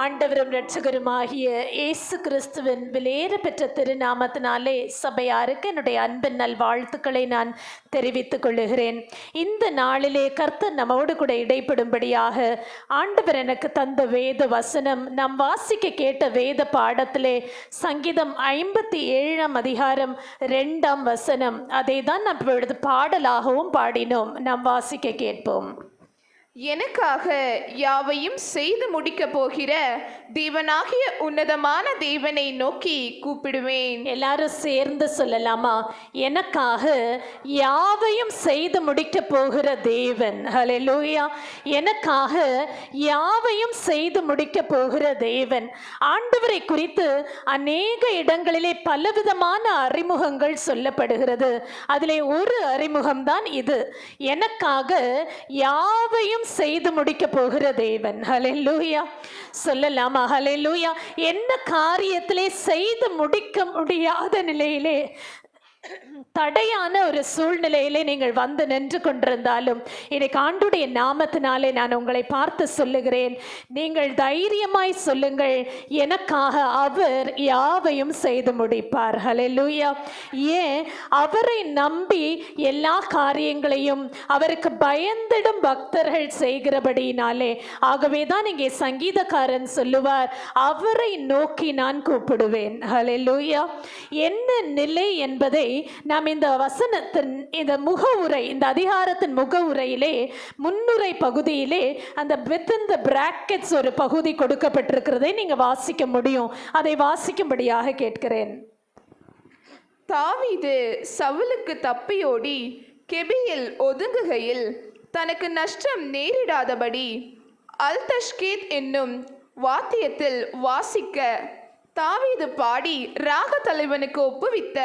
ஆண்டவரும் இரட்சகருமாகிய இயேசு கிறிஸ்துவின் விலையேற பெற்ற திருநாமத்தினாலே சபையாருக்கு என்னுடைய அன்பின் நல்வாழ்த்துக்களை நான் தெரிவித்துக் கொள்ளுகிறேன். இந்த நாளிலே கர்த்தர் நம்மோடு கூட இடைப்படும்படியாக ஆண்டவர் எனக்கு தந்த வேத வசனம், நாம் வாசிக்க கேட்ட வேத பாடத்திலே சங்கீதம் 57 அதிகாரம் 2 வசனம், அதை தான் நாம் இப்பொழுது பாடலாகவும் பாடினோம். நாம் வாசிக்க கேட்போம். எனக்காக யாவையும் செய்து முடிக்க போகிற தேவனாகிய உன்னதமான தேவனை நோக்கி கூப்பிடுவேன். எல்லாரும் சேர்ந்து சொல்லலாமா? எனக்காக யாவையும் செய்து முடிக்க போகிற தேவன். ஹல்லேலூயா. எனக்காக யாவையும் செய்து முடிக்க போகிற தேவன். ஆண்டவரை குறித்து அநேக இடங்களிலே பலவிதமான அறிமுகங்கள் சொல்லப்படுகிறது. அதிலே ஒரு அறிமுகம்தான் இது. எனக்காக யாவையும் செய்து முடிக்க போகிற தேவன். ஹல்லேலூயா. சொல்லலாமா? ஹல்லேலூயா. என்ன காரியத்திலே செய்து முடிக்க முடியாத நிலையிலே, தடையான ஒரு சூழ்நிலையிலே நீங்கள் வந்து நின்று கொண்டிருந்தாலும் இன்னைக்கு ஆண்டுடைய நாமத்தினாலே நான் உங்களை பார்த்து சொல்லுகிறேன், நீங்கள் தைரியமாய் சொல்லுங்கள், எனக்காக அவர் யாவையும் செய்து முடிப்பார். ஹல்லேலூயா. ஏன்? அவரை நம்பி எல்லா காரியங்களையும் அவருக்கு பயந்திடும் பக்தர்கள் செய்கிறபடியினாலே. ஆகவே தான் இங்கே சங்கீதக்காரன் சொல்லுவார், அவரை நோக்கி நான் கூப்பிடுவேன். ஹல்லேலூயா. என்ன நிலை என்பதை நாம் இந்த வசனத்தின் இந்த முகவுரை, இந்த அதிகாரத்தின் முகவுரையிலே முன்னுரை பகுதியிலே அந்த within the brackets ஒரு பகுதி கொடுக்கப்பட்டிருக்கிறதை நீங்க வாசிக்க முடியும். அதை வாசிக்கும்படியாக கேட்கிறேன். தாவீது சவுலுக்கு தப்பியோடி கெபியில் ஒதுங்குகையில் தனக்கு நஷ்டம் நேரிடாதபடி அல்தஷ்கீத் என்னும் வாத்தியத்தில் வாசிக்க தாவீது பாடி ராக தலைவனுக்கு ஒப்புவித்த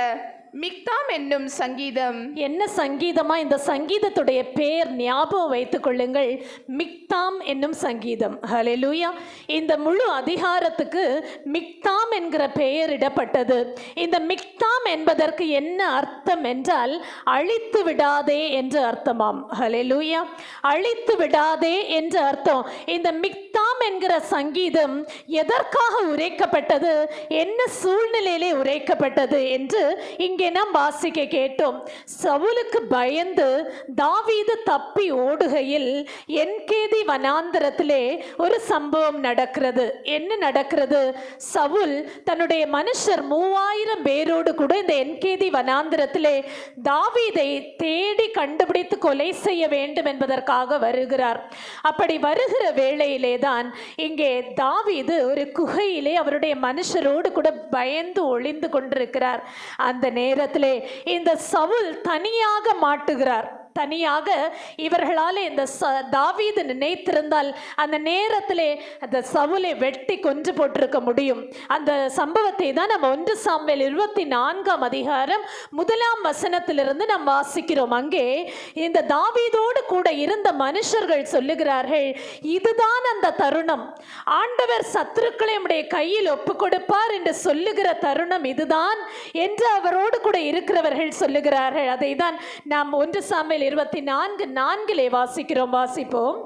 மிக்தாம் என்னும் சங்கீதம். என்ன சங்கீதமா? இந்த சங்கீதத்துடைய பேர் ஞாபகம் வைத்துக் கொள்ளுங்கள், மிக்தாம் என்னும் சங்கீதம். ஹல்லேலூயா. இந்த முழு அதிகாரத்துக்கு மிக்தாம் என்கிற பெயர் இடப்பட்டது. இந்த மிக்தாம் என்பதற்கு என்ன அர்த்தம் என்றால், அழித்து விடாதே என்று அர்த்தமாம். ஹல்லேலூயா. அழித்து விடாதே என்று அர்த்தம். இந்த மிக்தாம் என்கிற சங்கீதம் எதற்காக உரைக்கப்பட்டது, என்ன சூழ்நிலையிலே உரைக்கப்பட்டது என்று இங்கே நாம் வாசிக்க கேட்டோம். சவுலுக்கு பயந்து தாவீது தப்பி ஓடுகையில் என்கேதி வனாந்தரத்திலே ஒரு சம்பவம் நடக்கிறது. என்ன நடக்கிறது? சவுல் தன்னுடைய மனுஷர் 3000 பேரோடு கூட இந்த என்கேதி வனாந்தரத்திலே தாவீதை தேடி கண்டுபிடித்து கொலை செய்ய வேண்டும் என்பதற்காக வருகிறார். அப்படி வருகிற வேளையிலே தான் இங்கே தாவீது ஒரு குகையிலே அவருடைய மனுஷரோடு கூட பயந்து ஒளிந்து கொண்டிருக்கிறார். அந்த நேரத்திலே இந்த சவுல் தனியாக மாட்டுகிறார். தனியாக இவர்களால் இந்த தாவீது நினைத்திருந்தால் அந்த நேரத்திலே அந்த சவுலை வெட்டி கொன்று போட்டிருக்க முடியும். அந்த சம்பவத்தை தான் நம்ம 1 சாமுவேல் 24 அதிகாரம் 1 வசனத்திலிருந்து நாம் வாசிக்கிறோம். அங்கே இந்த தாவீதோடு கூட இருந்த மனுஷர்கள் சொல்லுகிறார்கள், இதுதான் அந்த தருணம், ஆண்டவர் சத்துருக்களை நம்முடைய கையில் ஒப்பு கொடுப்பார் என்று சொல்லுகிற தருணம் இதுதான் என்று அவரோடு கூட இருக்கிறவர்கள் சொல்லுகிறார்கள். அதை தான் நாம் 1 சாமுவேல் 24:4 வாசிக்கிறோம். வாசிப்போம்.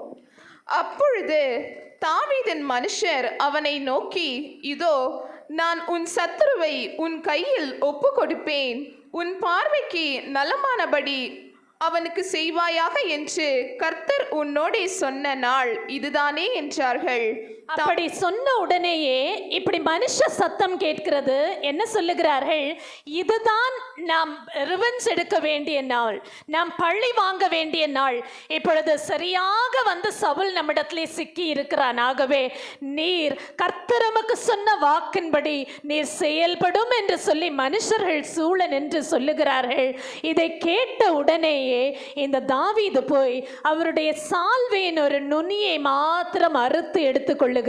அப்பொழுது தாவீதின் மனுஷர் அவனை நோக்கி, இதோ நான் உன் சத்துருவை உன் கையில் ஒப்பு கொடுப்பேன், உன் பார்வைக்கு நலமானபடி அவனுக்கு செய்வாயாக என்று கர்த்தர் உன்னோடே சொன்ன நாள் இதுதானே என்றார்கள். அப்படி சொன்ன உடனேயே இப்படி மனுஷ சத்தம் கேட்கிறது. என்ன சொல்லுகிறார்கள்? இதுதான் நாம் ரிவெஞ்ச் எடுக்க வேண்டிய நாள், நாம் பழி வாங்க வேண்டிய நாள். இப்பொழுது சரியாக வந்து சவுல் நம்மிடத்திலே சிக்கி இருக்கிறான். ஆகவே நீர் கர்த்தர் நமக்கு சொன்ன வாக்கின்படி நீர் செயல்படும் என்று சொல்லி மனுஷர்கள் சூழ நின்று சொல்லுகிறார்கள். இதை கேட்ட உடனேயே இந்த தாவீது போய் அவருடைய சால்வையின் ஒரு நுனியை மாத்திரம் அறுத்து எடுத்துக்கொள்ளுகிறார்.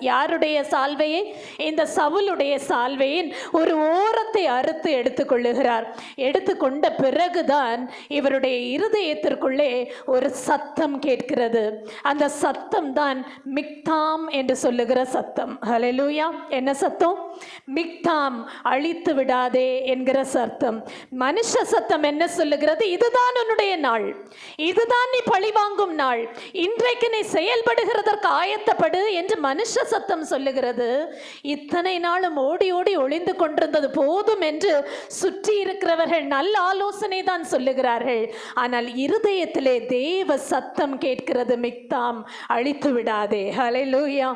யாருடைய சால்வையை? இந்த சவுலுடைய சால்வையின் ஒரு ஓரத்தை அறுத்து எடுத்துக்கொள்ளுகிறார். எடுத்துக்கொண்ட பிறகுதான் இவருடைய இருதயத்திற்குள்ளே ஒரு சத்தம் கேட்கிறது. அந்த சத்தம் தான் மிக்தாம் என்று சொல்லுகிற சத்தம். ஹல்லேலூயா. என்ன சத்தம்? மிக்தாம், அழித்து விடாதே என்கிற சத்தம். மனுஷ சத்தம் என்ன சொல்லுகிறது? இதுதான் உன்னுடைய நாள், இதுதான் நீ பழிவாங்கும் நாள், இன்றைக்கு நீ செயல்படுகிறதற்கு ஆயத்தப்படு என்று மனுஷ சத்தம் சொல்லுகிறது. இத்தனை நாளும் ஓடி ஓடி ஒளிந்து கொண்டிருந்தது போதும் என்று சுற்றி இருக்கிறவர்கள் நல்ல ஆலோசனை தான் சொல்லுகிறார்கள். ஆனால் இருதயத்திலே தேவ சத்தம் கேட்கிறது, மிக்தாம், அழித்து விடாதே. ஹல்லேலூயா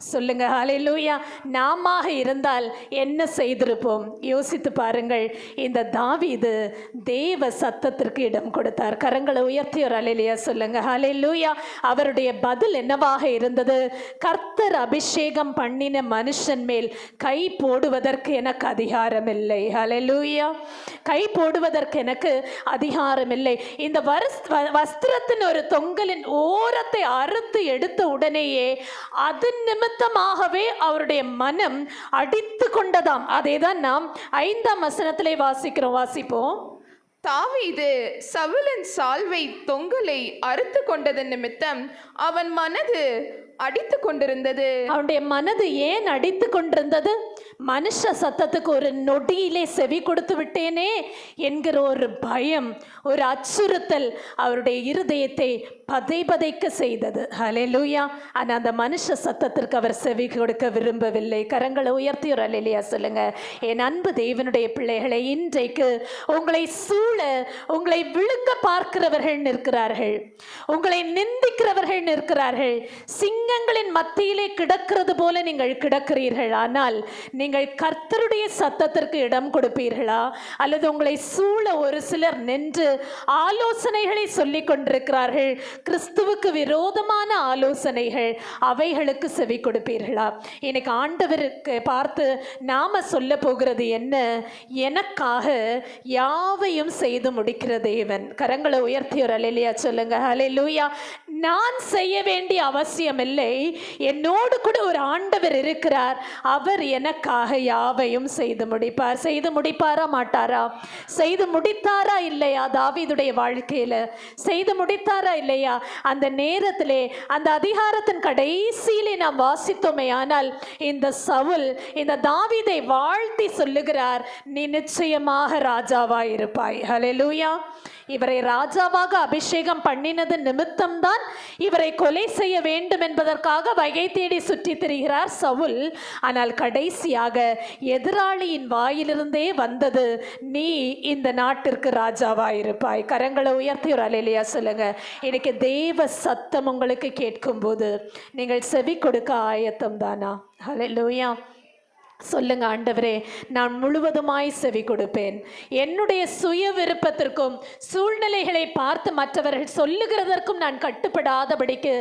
சொல்லுங்க, ஹல்லேலூயா. நாம இருந்தால் என்ன செய்திருப்போம்? யோசித்து பாருங்கள். இந்த தாவீது தேவ சத்தத்திற்கு இடம் கொடுத்தார். கரங்களை உயர்த்தி ஒரு ஹல்லேலூயா சொல்லுங்க, ஹல்லேலூயா. அவருடைய பதில் என்னவாக இருந்தது? கர்த்தர் அபிஷேகம் பண்ணின மனுஷன் மேல் கை போடுவதற்கு எனக்கு அதிகாரம் இல்லை. ஹல்லேலூயா. கை போடுவதற்கு எனக்கு அதிகாரம் இல்லை. இந்த வஸ்திரத்தின் ஒரு தொங்கலின் ஓரத்தை அறுத்து எடுத்த உடனேயே அது நிமித்தமாகவே அவருடைய மனம் அடித்து கொண்டதாம். அதேதான் நாம் 5ஆம் வசனத்திலே வாசிக்கிறோம். வாசிப்போம். தாவீது சவுலின் சால்வை தொங்கலை அறுத்து கொண்டது நிமித்தம் அவன் மனது அடித்து கொண்டிருந்தது. அவனுடைய மனது ஏன் அடித்து கொண்டிருந்தது? மனுஷ சத்தத்துக்கு ஒரு நொடியிலே செவி கொடுத்து விட்டேனே என்கிற ஒரு பயம், ஒரு அச்சுறுத்தல் அவருடைய இருதயத்தை பதைக்க செய்தது. ஹல்லேலூயா. ஆனால் அந்த மனுஷ சத்தத்திற்கு அவர் செவி கொடுக்க விரும்பவில்லை. கரங்களை உயர்த்தி ஒரு ஹல்லேலூயா சொல்லுங்க. என் அன்பு தேவனுடைய பிள்ளைகளை, இன்றைக்கு உங்களை சூழ உங்களை விழுங்க பார்க்கிறவர்கள் நிற்கிறார்கள், உங்களை நிந்திக்கிறவர்கள் நிற்கிறார்கள். சிங்கங்களின் மத்தியிலே கிடக்கிறது போல நீங்கள் கிடக்கிறீர்கள். ஆனால் நீங்கள் கர்த்தருடைய சத்தத்திற்கு இடம் கொடுப்பீர்களா? அல்லது உங்களை சூழ ஒரு சிலர் நின்று ஆலோசனைகளை சொல்லிக் கொண்டிருக்கிறார்கள், கிறிஸ்துவுக்கு விரோதமான ஆலோசனைகள், அவைகளுக்கு செவி கொடுப்பீர்களா? இன்னைக்கு ஆண்டவருக்கு பார்த்து நாம சொல்ல போகிறது என்ன? எனக்காக யாவையும் செய்து முடிக்கிற தேவன். கரங்களை உயர்த்தி ஒரு ஹல்லேலூயா சொல்லுங்க, ஹல்லேலூயா. நான் செய்ய வேண்டிய அவசியம் இல்லை, என்னோடு கூட ஒரு ஆண்டவர் இருக்கிறார், அவர் எனக்காக யாவையும் செய்து முடிப்பார். செய்து முடிப்பாரா மாட்டாரா? செய்து முடித்தாரா இல்லையா? தாவீதுடைய வாழ்க்கையில செய்து முடித்தாரா இல்லையா? அந்த நேரத்திலே, அந்த அதிகாரத்தின் கடைசியிலே நாம் வாசித்தோமே, ஆனால் இந்த சவுல் இந்த தாவீதை வாழ்த்தி சொல்லுகிறார், நீ நிச்சயமாக ராஜாவாய் இருப்பாய். ஹல்லேலூயா. இவரை ராஜாவாக அபிஷேகம் பண்ணினது நிமித்தம்தான் இவரை கொலை செய்ய வேண்டும் என்பதற்காக வகை தேடி சுற்றி திரிகிறார் சவுல். ஆனால் கடைசியாக எதிராளியின் வாயிலிருந்தே வந்தது, நீ இந்த நாட்டிற்கு ராஜாவாயிருப்பாய். கரங்களை உயர்த்தி ஒரு ஹல்லேலூயா சொல்லுங்க. இன்னைக்கு தேவ சத்தம் உங்களுக்கு கேட்கும் போது நீங்கள் செவி கொடுக்க ஆயத்தம் தானா? ஹல்லேலூயா சொல்லுங்க. ஆண்டவரே, நான் முழுவதுமாய் செவி கொடுப்பேன். என்னுடைய சுய விருப்பத்திற்கும் சூழ்நிலைகளை பார்த்து மற்றவர்கள் சொல்லுகிறதற்கும் நான் கட்டுப்படாதபடிக்கு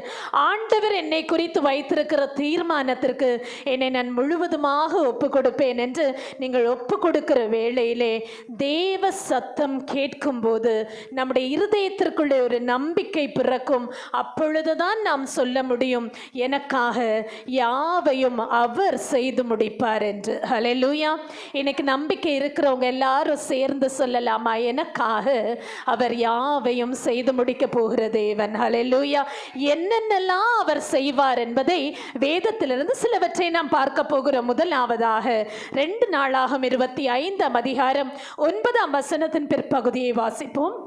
ஆண்டவர் என்னை குறித்து வைத்திருக்கிற தீர்மானத்திற்கு என்னை நான் முழுவதுமாக ஒப்பு கொடுப்பேன் என்று நீங்கள் ஒப்பு கொடுக்கிற வேளையிலே தேவ சத்தம் கேட்கும் போது நம்முடைய இருதயத்திற்குள்ளே ஒரு நம்பிக்கை பிறக்கும். அப்பொழுதுதான் நாம் சொல்ல முடியும், எனக்காக யாவையும் அவர் செய்து முடிப்பார் என்று. ஹல்லேலூயா. இன்னைக்கு நம்பிக்கை இருக்கிறவங்க எல்லாரும் சேர்ந்து சொல்லலாமா, எனக்காக அவர் யாவையும் செய்து முடிக்க போகிற தேவன். ஹல்லேலூயா. என்னென்னலாம் அவர் செய்வார் என்பதை வேதத்திலிருந்து சிலவற்றை நாம் பார்க்க போகிறோம். முதலாவதாக 2 நாளாகும் 25ஆம் அதிகாரம் 9ஆம் வசனத்தின் பிற்பகுதியை வாசிப்போம்.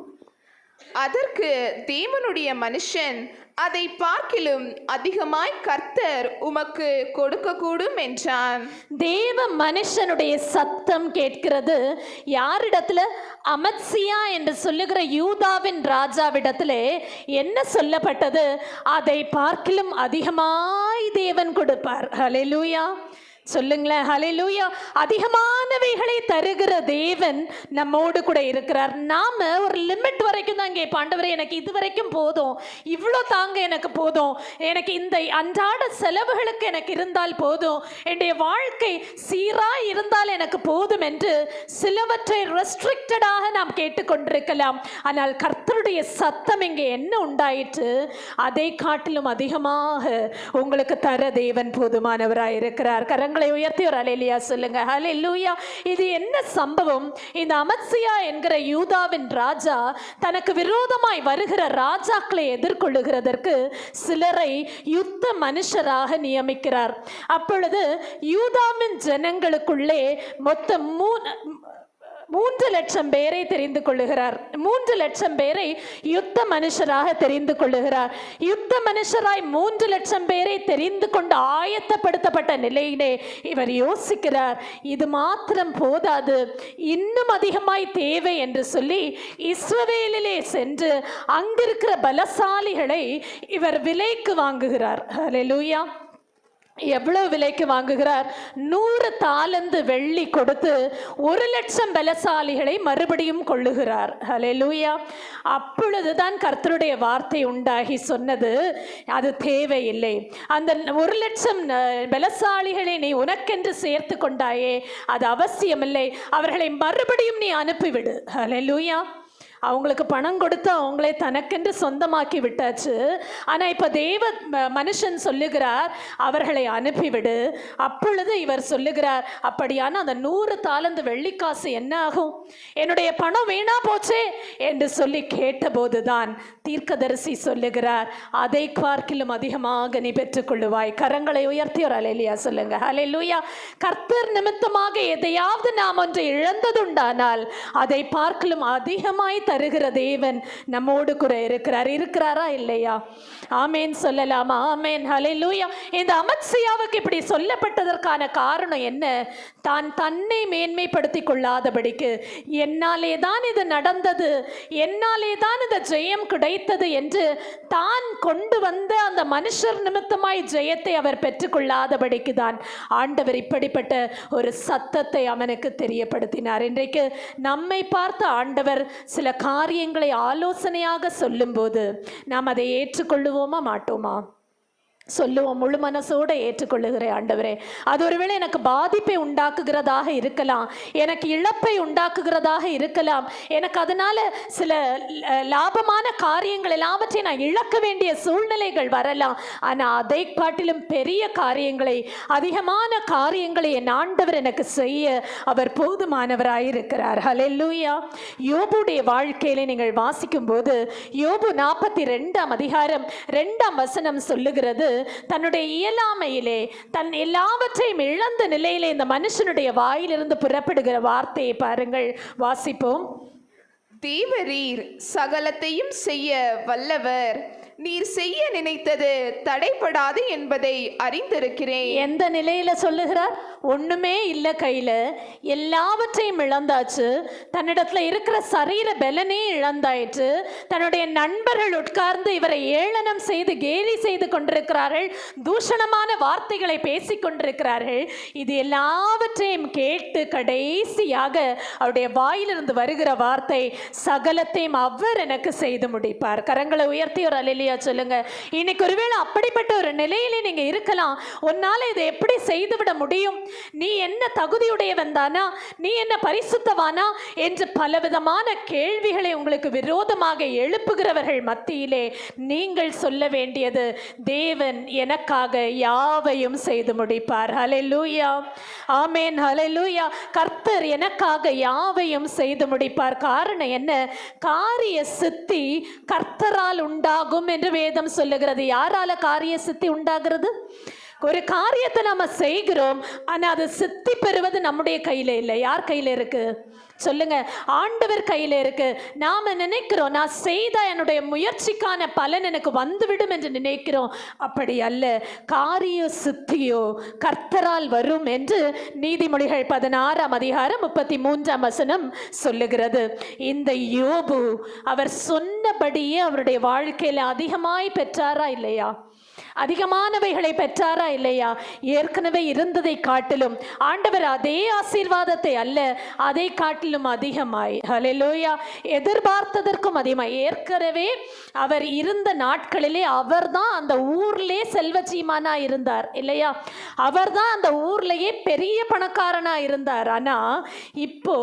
அதற்கு தேவனுடைய மனுஷன், அதை பார்க்கிலும் அதிகமாய் கர்த்தர் உமக்கு கொடுக்கக்கூடும் என்றான். தேவ மனுஷனுடைய சத்தம் கேட்கிறது. யாரிடத்துல? அமத்சியா என்று சொல்லுகிற யூதாவின் ராஜாவிடத்திலே என்ன சொல்லப்பட்டது? அதை பார்க்கிலும் அதிகமாய் தேவன் கொடுப்பார். ஹல்லேலூயா சொல்லுங்களேன், ஹல்லேலூயா. அதிகமானவைகளை தருகிற தேவன் நம்மோடு கூட இருக்கிறார். நாம ஒரு லிமிட் வரைக்கும் தான் கேட்போம், ஆண்டவரே எனக்கு இது வரைக்கும் போதும், இவ்வளோ தாங்க எனக்கு போதும், எனக்கு இந்த அன்றாட செலவுகளுக்கு எனக்கு இருந்தால் போதும், என்னுடைய வாழ்க்கை சீராய் இருந்தால் எனக்கு போதும் என்று சிலவற்றை ரெஸ்ட்ரிக்டடாக நாம் கேட்டுக்கொண்டிருக்கலாம். ஆனால் கர்த்தருடைய சத்தம் இங்கே என்ன உண்டாயிற்று? அதை காட்டிலும் அதிகமாக உங்களுக்கு தர தேவன் போதுமானவராய் இருக்கிறார். கரங்களை உயர்த்தி ஒரு ஹல்லேலூயா சொல்லுங்க, ஹல்லேலூயா. இது என்ன சம்பவம்? இந்த அமத்சியா என்கிற யூதாவின் ராஜா தனக்கு விரோதமாய் வருகிற ராஜாக்களை எதிர்கொள்ளுகிறதற்கு சிலரை யுத்த மனுஷராக நியமிக்கிறார். அப்பொழுது யூதாவின் ஜனங்களுக்குள்ளே மொத்தம் 3,00,000 பேரை தெரிந்து கொள்ளுகிறார். 3,00,000 பேரை யுத்த மனுஷராக தெரிந்து கொள்ளுகிறார். யுத்த மனுஷராய் 3,00,000 பேரை தெரிந்து கொண்டு ஆயத்தப்படுத்தப்பட்ட நிலையிலே இவர் யோசிக்கிறார், இது மாத்திரம் போதாது, இன்னும் அதிகமாய் தேவை என்று சொல்லி இஸ்ரவேலிலே சென்று அங்கிருக்கிற பலசாலிகளை இவர் விலைக்கு வாங்குகிறார். ஹல்லேலூயா. எவ்வளவு விலைக்கு வாங்குகிறார்? 100 தாலந்து வெள்ளி கொடுத்து 1,00,000 பலசாலிகளை மறுபடியும் கொள்ளுகிறார். ஹல்லேலூயா. அப்பொழுதுதான் கர்த்தருடைய வார்த்தை உண்டாகி சொன்னது, அது தேவையில்லை, அந்த 1,00,000 பலசாலிகளை நீ உனக்கென்று சேர்த்து கொண்டாயே, அது அவசியமில்லை, அவர்களை மறுபடியும் நீ அனுப்பிவிடு. ஹல்லேலூயா. அவங்களுக்கு பணம் கொடுத்து அவங்களே தனக்கென்று சொந்தமாக்கி விட்டாச்சு. ஆனால் இப்போ தேவ மனுஷன் சொல்லுகிறார், அவர்களை அனுப்பிவிடு. அப்பொழுது இவர் சொல்லுகிறார், அப்படியான அந்த 100 தாலந்து வெள்ளிக்காசு என்ன ஆகும்? என்னுடைய பணம் வீணா போச்சே என்று சொல்லி கேட்டபோதுதான் தீர்க்கதரிசி சொல்லுகிறார், அதை பார்க்கிலும் அதிகமாக நீ பெற்றுக்கொள்ளுவாய். கரங்களை உயர்த்தி ஒரு அல்லேலூயா சொல்லுங்க. அல்லேலூயா. கர்த்தர் நிமித்தமாக எதையாவது நாம் ஒன்று இழந்ததுண்டானால் அதை பார்க்கிலும் அதிகமாய் தருகிற தேவன் நம்மோடு கூட இருக்கிறாரா இல்லையா? ஆமேன் சொல்லலாமா? ஆமேன். ஹல்லேலூயா. இந்த அமத்சியாவுக்கு இப்படி சொல்லப்பட்டதற்கான காரணம் என்ன? தான் தன்னை மேன்மைப்படுத்திக் கொள்ளாதபடிக்கு, என்னாலே தான் இது நடந்தது, என்னாலே தான் இந்த ஜெயம் கிடைத்தது என்று தான் கொண்டு வந்த அந்த மனுஷர் நிமித்தமாய் ஜெயத்தை அவர் பெற்றுக்கொள்ளாதபடிக்கு தான் ஆண்டவர் இப்படிப்பட்ட ஒரு சத்தத்தை அவனுக்கு தெரியப்படுத்தினார். இன்றைக்கு நம்மை பார்த்து ஆண்டவர் சில காரியங்களை ஆலோசனையாக சொல்லும்போது நாம் அதை ஏற்றுக்கொள்ளுவோமா மாட்டோமா? சொல்லுவோம், முழு மனசோடு ஏற்றுக்கொள்ளுகிறேன் ஆண்டவரே. அது ஒருவேளை எனக்கு பாதிப்பை உண்டாக்குகிறதாக இருக்கலாம், எனக்கு இழப்பை உண்டாக்குகிறதாக இருக்கலாம், எனக்கு அதனால சில லாபமான காரியங்கள் எல்லாவற்றையும் நான் இழக்க வேண்டிய சூழ்நிலைகள் வரலாம். ஆனால் அதை காட்டிலும் பெரிய காரியங்களை, அதிகமான காரியங்களை என் ஆண்டவர் எனக்கு செய்ய அவர் போதுமானவராயிருக்கிறார். ஹல்லேலூயா. யோபுடைய வாழ்க்கையிலே நீங்கள் வாசிக்கும் போது யோபு 42ஆம் அதிகாரம் 2ஆம் வசனம் சொல்லுகிறது, தன்னுடைய இயலாமையிலே தன் எல்லாவற்றையும் இழந்த நிலையிலே இந்த மனுஷனுடைய வாயிலிருந்து புறப்படுகிற வார்த்தையை பாருங்கள், வாசிப்போம். தேவரீர் சகலத்தையும் செய்ய வல்லவர், நீர் செய்ய நினைத்தது தடைப்படாது என்பதை அறிந்திருக்கிறேன். எந்த நிலையில சொல்லுகிறார்? ஒண்ணுமே இல்லை, கையில எல்லாவற்றையும் இழந்தாச்சு, தன்னிடத்துல இருக்கிற சரீர பலனே இழந்தாயிற்று, தன்னுடைய நண்பர்கள் உட்கார்ந்து இவரை ஏளனம் செய்து கேலி செய்து கொண்டிருக்கிறார்கள், தூஷணமான வார்த்தைகளை பேசிக் கொண்டிருக்கிறார்கள். இது எல்லாவற்றையும் கேட்டு கடைசியாக அவருடைய வாயிலிருந்து வருகிற வார்த்தை, சகலத்தையும் அவர் எனக்கு செய்து முடிப்பார். கரங்களை உயர்த்தி ஒரு அல்லேலூயா சொல்லுங்க. இன்னைக்கு ஒருவேளை அப்படிப்பட்ட ஒரு நிலையிலே நீங்க இருக்கலாம். உன்னால இதை எப்படி செய்துவிட முடியும்? நீ என்ன தகுதியுடையவன் தானா? நீ என்ன பரிசுத்தவானா என்று பலவிதமான கேள்விகளை உங்களுக்கு விரோதமாக எழுப்புகிறவர்கள் மத்தியிலே நீங்கள் சொல்ல வேண்டியது, தேவன் எனக்காக யாவையும் செய்து முடிப்பார். ஹல்லேலூயா. ஆமேன். ஹல்லேலூயா. கர்த்தர் எனக்காக யாவையும் செய்து முடிப்பார். காரணம் என்ன? காரிய சித்தி கர்த்தரால் உண்டாகும் என்று வேதம் சொல்லுகிறது. யாரால காரிய சித்தி உண்டாகிறது? ஒரு காரியத்தை நம்ம செய்கிறோம், ஆனால் அது சித்தி பெறுவது நம்முடைய கையில இல்லை. யார் கையில இருக்கு சொல்லுங்க? ஆண்டவர் கையில இருக்கு. நாம நினைக்கிறோம், நான் செய்த என்னுடைய முயற்சிக்கான பலன் எனக்கு வந்துவிடும் என்று நினைக்கிறோம். அப்படி அல்ல. காரிய சித்தியோ கர்த்தரால் வரும் என்று நீதிமொழிகள் 16ஆம் அதிகாரம் 33ஆம் வசனம் சொல்லுகிறது. இந்த யோபு அவர் சொன்னபடியே அவருடைய வாழ்க்கையில அதிகமாய் பெற்றாரா இல்லையா? அதிகமானவைகளை பெற்றாரா இல்லையா? ஏற்கனவே இருந்ததை காட்டிலும் ஆண்டவர் அதே ஆசீர்வாதத்தை அல்ல, அதை காட்டிலும் அதிகமாய், ஹல்லேலூயா, எதிர்பார்த்ததற்கும் அதிகமாய், ஏற்கனவே அவர் இருந்த நாட்களிலே அவர்தான் அந்த ஊர்லே செல்வச்சீமானா இருந்தார் இல்லையா? அவர்தான் அந்த ஊர்லேயே பெரிய பணக்காரனா இருந்தார். ஆனா இப்போ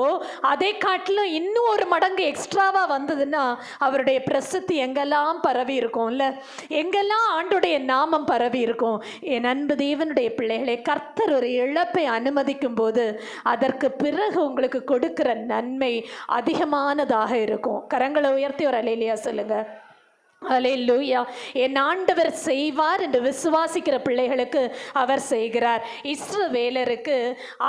அதை காட்டிலும் இன்னும் ஒரு மடங்கு எக்ஸ்ட்ராவா வந்ததுன்னா அவருடைய பிரசித்தி எங்கெல்லாம் பரவி இருக்கும்ல, எங்கெல்லாம் ஆண்டுடைய நாமம் பரவி இருக்கும். என் அன்பு தேவனுடைய பிள்ளைகளே, கர்த்தர் ஒரு இழப்பை அனுமதிக்கும் போது அதற்கு பிறகு உங்களுக்கு கொடுக்கிற நன்மை அதிகமானதாக இருக்கும். கரங்களை உயர்த்தி ஒரு அல்லேலூயா சொல்லுங்க. அல்லேலூயா. என் ஆண்டவர் செய்வார் என்று விசுவாசிக்கிற பிள்ளைகளுக்கு அவர் செய்கிறார். இஸ்ரவேலருக்கு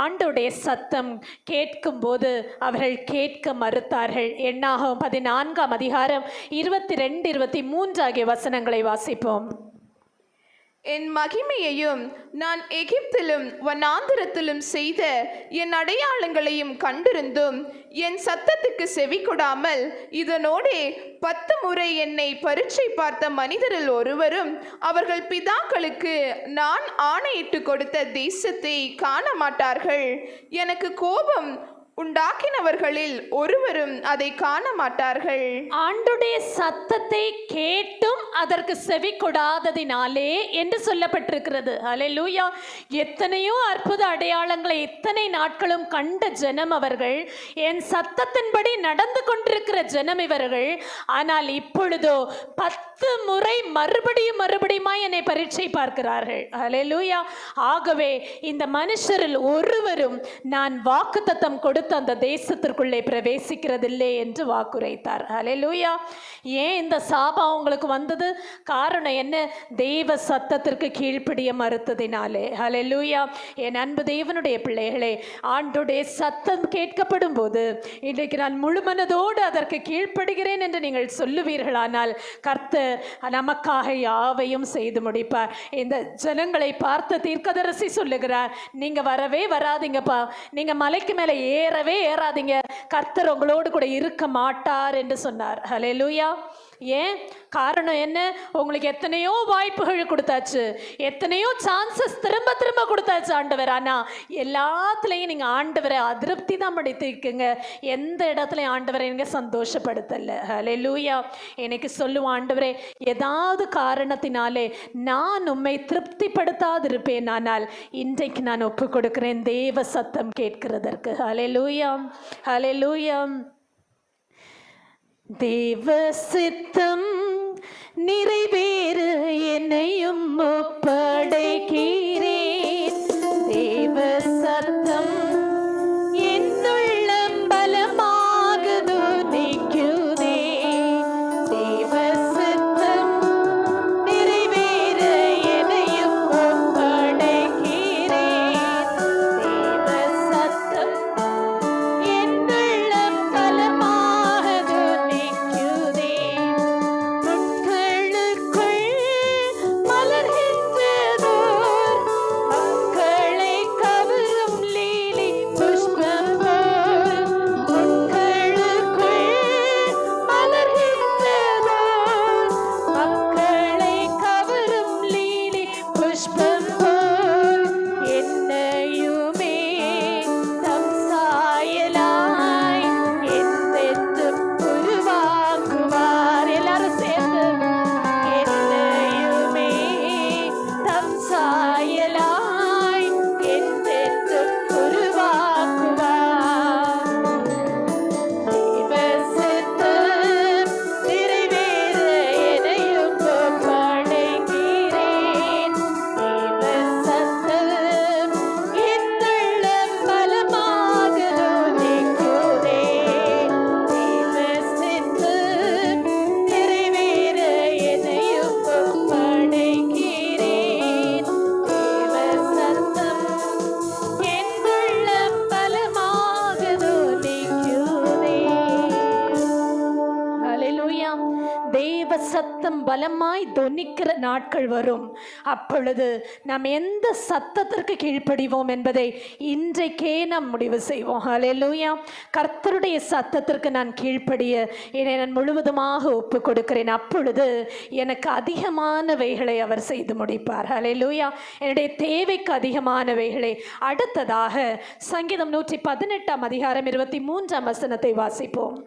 ஆண்டவருடைய சத்தம் கேட்கும்போது அவர்கள் கேட்க மறுத்தார்கள். என்னாகும் 14ஆம் அதிகாரம் 22, 23 ஆகிய வசனங்களை வாசிப்போம். என் மகிமையையும் நான் எகிப்திலும் வனாந்திரத்திலும் செய்த என் அடையாளங்களையும் கண்டிருந்தும் என் சத்தத்துக்கு செவி கொடாமல் இதனோடே 10 முறை என்னை பரீட்சை பார்த்த மனிதரில் ஒருவரும் அவர்கள் பிதாக்களுக்கு நான் ஆணையிட்டு கொடுத்த தேசத்தை காண மாட்டார்கள். எனக்கு கோபம் உண்டாக்கினவர்களில் ஒருவரும் அதை காண மாட்டார்கள். ஆண்டுடைய சத்தத்தை கேட்டும் அதற்கு செவி கொடாததினாலே என்று சொல்லப்பட்டிருக்கிறது. அல்லேலூயா. எத்தனையோ அற்புத அடையாளங்களை இத்தனை நாட்களும் கண்ட ஜனம் அவர்கள், என் சத்தத்தின்படி நடந்து கொண்டிருக்கிற ஜனம் இவர்கள். ஆனால் இப்பொழுதோ 10 முறை மறுபடியும் என்னை பரீட்சை பார்க்கிறார்கள். அல்லேலூயா. ஆகவே இந்த மனுஷரில் ஒருவரும் நான் வாக்குத்தத்தம் கொடுத்த அந்த தேசத்திற்குள்ளே பிரவேசிக்கிறதில்லை என்று வாக்குரைத்தார். அல்லேலூயா. ஏன் இந்த சாபம் உங்களுக்கு வந்தது? காரணம் என்ன? தேவ சத்தத்திற்கு கீழ்ப்படிய மறுத்ததினாலே. அல்லேலூயா. என் அன்பு தேவனுடைய பிள்ளைகளே, ஆண்டுடைய சத்தம் கேட்கப்படும் போது இன்றைக்கு நான் முழுமனதோடு அதற்கு கீழ்ப்படுகிறேன் என்று நீங்கள் சொல்லுவீர்களானால் கர்த்தர் நமக்காக யாவையும் செய்து முடிப்பார். இந்த ஜனங்களை பார்த்த தீர்க்கதரிசி சொல்லுகிறார், நீங்க வரவே வராதீங்கப்பா, நீங்க மலைக்கு மேலே ஏறாதீங்க, கர்த்தர் உங்களோடு கூட இருக்க மாட்டார் என்று சொன்னார். ஹல்லேலூயா. ஏன்? காரணம் என்ன? உங்களுக்கு எத்தனையோ வாய்ப்புகள் கொடுத்தாச்சு, எத்தனையோ சான்சஸ் திரும்ப திரும்ப கொடுத்தாச்சு ஆண்டவர். ஆனால் எல்லாத்துலேயும் நீங்கள் ஆண்டவரை அதிருப்தி தான் படுத்திருக்குங்க. எந்த இடத்துலையும் ஆண்டவரை நீங்கள் சந்தோஷப்படுத்தலை. ஹல்லேலூயா. எனக்கு சொல்லுவோம், ஆண்டவரே, ஏதாவது காரணத்தினாலே நான் உம்மை திருப்திப்படுத்தாதிருப்பேன், ஆனால் இன்றைக்கு நான் ஒப்பு கொடுக்கிறேன் தேவ சத்தம் கேட்கிறதற்கு. ஹல்லேலூயா. ஹல்லேலூயா. தேவ சித்தம் நிறைவேற என்னையும் ஒப்படைக்கிறேன். தேவ சத்தம் என்னுள்ளம் பலமாக துணிக்குதே. தேவ சித்தம் நிறைவேற என்னையும் ஒப்படைக்கிறேன். தேவ சத்தம் என்னுள்ளம் பலமாக துணிக்குதே. முட்களுக்குள் மலர்கின்றதோர் மக்களை கவரும் லீலி புஷ்பம் போல். முட்களுக்குள் மலர்கின்றதோர் மக்களை கவரும் லீலி புஷ்பம் போல். என்னையுமே தம் சாயலாய் என்றென்றும் உருவாக்குவார். எல்லாரும் சேர்ந்து, என்னையுமே தம் சாயலாய் என்றென்றும் உருவாக்குவார். தேவ சித்தம் நிறைவேற என்னையும் ஒப்படைக்கிறேன். தேவ சத்தம் என்னுள்ளம் பலமாக துணிக்குதே. தேவ சித்தம் நிறைவேற என்னையும் ஒப்படைக்கிறேன். தேவ சத்தம் என்னுள்ளம் பலமாக துணிக்குதே. ஹல்லேலூயா. தேவ சத்தம் பலமாய் தொனிக்கிற நாட்கள் வரும். அப்பொழுது நாம் எந்த சத்தத்திற்கு கீழ்ப்படிவோம் என்பதை இன்றைக்கே நாம் முடிவு செய்வோம். ஹல்லேலூயா. கர்த்தருடைய சத்தத்திற்கு நான் கீழ்ப்படிய என்னை நான் முழுவதுமாக ஒப்பு கொடுக்கிறேன். அப்பொழுது எனக்கு அதிகமானவைகளை அவர் செய்து முடிப்பார். ஹல்லேலூயா. என்னுடைய தேவைக்கு அதிகமானவைகளை. அடுத்ததாக சங்கீதம் 118ஆம் அதிகாரம் 23ஆம் வசனத்தை வாசிப்போம்.